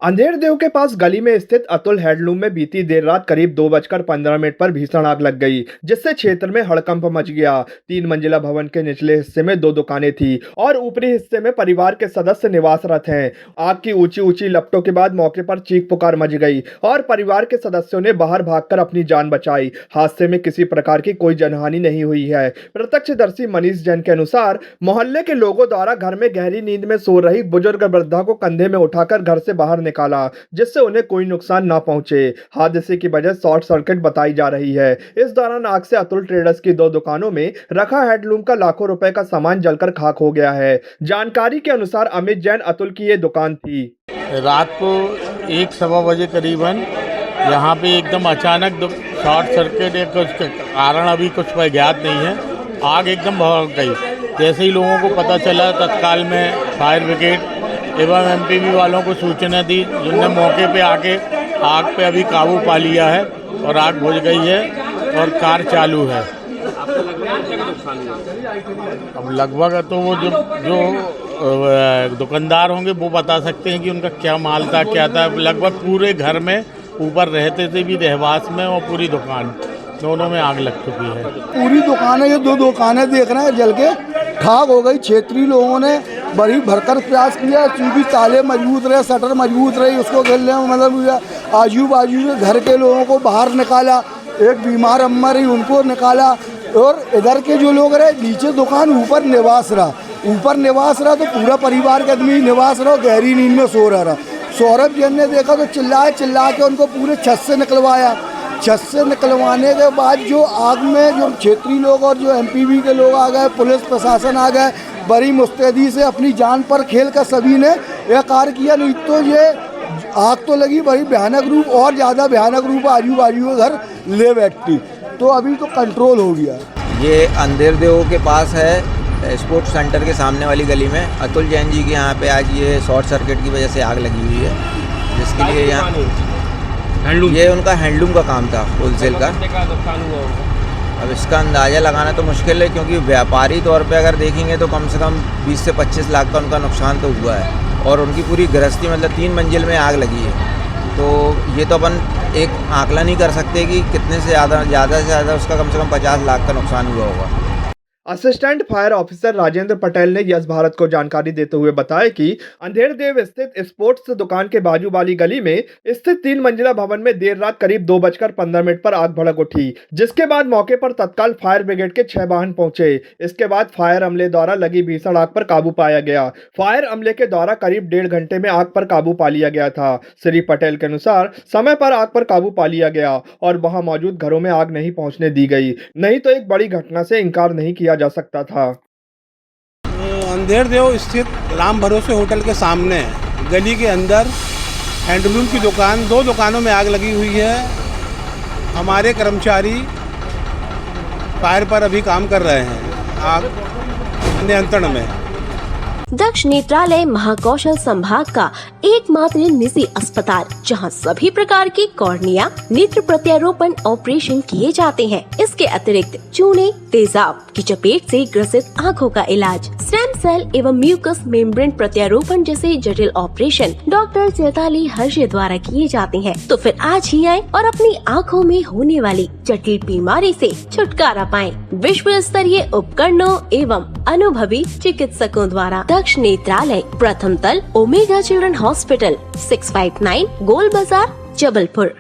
अंधेर देव के पास गली में स्थित अतुल हैंडलूम में बीती देर रात करीब 2:15 पर भीषण आग लग गई, जिससे क्षेत्र में हड़कंप मच गया। 3 मंजिला भवन के निचले हिस्से में 2 दुकानें थी और ऊपरी हिस्से में परिवार के सदस्य निवासरत हैं। आग की ऊंची ऊंची लपटों के बाद मौके पर चीख पुकार मच गई और परिवार के सदस्यों ने बाहर भागकर अपनी जान बचाई। हादसे में किसी प्रकार की कोई जनहानि नहीं हुई है। प्रत्यक्षदर्शी मनीष जैन के अनुसार मोहल्ले के लोगों द्वारा घर में गहरी नींद में सो रही बुजुर्ग वृद्धा को कंधे में उठाकर घर से बाहर निकाला, जिससे उन्हें कोई नुकसान ना पहुंचे। हादसे की वजह शॉर्ट सर्किट बताई जा रही है। इस दौरान आग से अतुल ट्रेडर्स की 2 दुकानों में रखा हैंडलूम का लाखों रुपए का सामान जलकर खाक हो गया है। जानकारी के अनुसार अमित जैन अतुल की ये दुकान थी। रात को 1-1:15 बजे करीबन यहाँ पे एकदम अचानक शॉर्ट सर्किट या कुछ कारण अभी कुछ ज्ञात नहीं है, आग एकदम भड़क गई। जैसे ही लोगों को पता चला, तत्काल में फायर ब्रिगेड एवं एमपीवी वालों को सूचना दी, जिनने मौके पे आके आग पे अभी काबू पा लिया है और आग बुझ गई है और कार चालू है। अब लगभग तो वो जो दुकानदार होंगे वो बता सकते हैं कि उनका क्या माल था, क्या था। लगभग पूरे घर में ऊपर रहते थे भी रहवास में और पूरी दुकान दोनों में आग लग चुकी है। पूरी दुकानें, ये 2 दुकानें देख रहे हैं जल के खाक हो गई। क्षेत्रीय लोगों ने बड़ी भरकर प्रयास किया, चूंकि ताले मजबूत रहे, शटर मजबूत रही, उसको खेलने में मतलब आजू बाजू के घर के लोगों को बाहर निकाला। एक बीमार अम्मा रही, उनको निकाला। और इधर के जो लोग रहे, नीचे दुकान, ऊपर निवास रहा तो पूरा परिवार के आदमी निवास रहा, गहरी नींद में सो रहा। सौरभ जैन ने देखा तो चिल्ला के उनको पूरे छत से निकलवाया। छत से निकलवाने के बाद जो आग में जो क्षेत्रीय लोग और जो एमपीवी के लोग आ गए, पुलिस प्रशासन आ गए, बड़ी मुस्तैदी से अपनी जान पर खेल कर सभी ने यह कार्य किया। नहीं तो ये आग तो लगी बड़ी भयानक रूप, और ज़्यादा भयानक रूप आजू बाजू के घर ले बैठती, तो अभी तो कंट्रोल हो गया। ये अंधेर देव के पास है, स्पोर्ट्स सेंटर के सामने वाली गली में अतुल जैन जी के यहाँ पे आज ये शॉर्ट सर्किट की वजह से आग लगी हुई है, जिसके लिए यहाँ ये उनका हैंडलूम का काम था, होलसेल का। अब इसका अंदाज़ा लगाना तो मुश्किल है, क्योंकि व्यापारी तौर पे अगर देखेंगे तो कम से कम 20 से 25 लाख का उनका नुकसान तो हुआ है। और उनकी पूरी गृहस्थी मतलब 3 मंजिल में आग लगी है, तो ये तो अपन एक आंकलन नहीं कर सकते कि कितने से ज़्यादा से ज़्यादा उसका कम से कम 50 लाख का नुकसान हुआ होगा। Assistant fire officer Rajendra Patel ने यस भारत को जानकारी देते हुए बताया कि अंधेर देव स्थित स्पोर्ट्स दुकान के बाजू वाली गली में स्थित 3 मंजिला भवन में देर रात करीब 2:15 पर आग भड़क उठी, जिसके बाद मौके पर तत्काल फायर ब्रिगेड के 6 वाहन पहुंचे। इसके बाद फायर अमले द्वारा लगी भीषण आग पर काबू पाया गया। फायर अमले के द्वारा करीब 1.5 घंटे में आग पर काबू पा लिया गया था। श्री पटेल के अनुसार समय पर आग पर काबू पा लिया गया और वहां मौजूद घरों में आग नहीं पहुंचने दी गई, नहीं तो एक बड़ी घटना से इनकार नहीं किया जा सकता था। अंधेर देव स्थित राम भरोसे होटल के सामने गली के अंदर हैंडलूम की दुकान, 2 दुकानों में आग लगी हुई है। हमारे कर्मचारी फायर पर अभी काम कर रहे हैं, आग नियंत्रण में। दक्ष नेत्रालय महाकौशल संभाग का एकमात्र निजी अस्पताल, जहां सभी प्रकार की कॉर्निया नेत्र प्रत्यारोपण ऑपरेशन किए जाते हैं। इसके अतिरिक्त चूने, तेजाब की चपेट से ग्रसित आँखों का इलाज, स्टेम सेल एवं म्यूकस मेम्ब्रेन प्रत्यारोपण जैसे जटिल ऑपरेशन डॉक्टर चैताली हर्षे द्वारा किए जाते हैं। तो फिर आज ही आए और अपनी आँखों में होने वाली जटिल बीमारी से छुटकारा पाएं। विश्व स्तरीय उपकरणों एवं अनुभवी चिकित्सकों द्वारा दक्ष नेत्रालय, प्रथम तल, ओमेगा चिल्ड्रन हॉस्पिटल, 659 गोल बाजार, जबलपुर।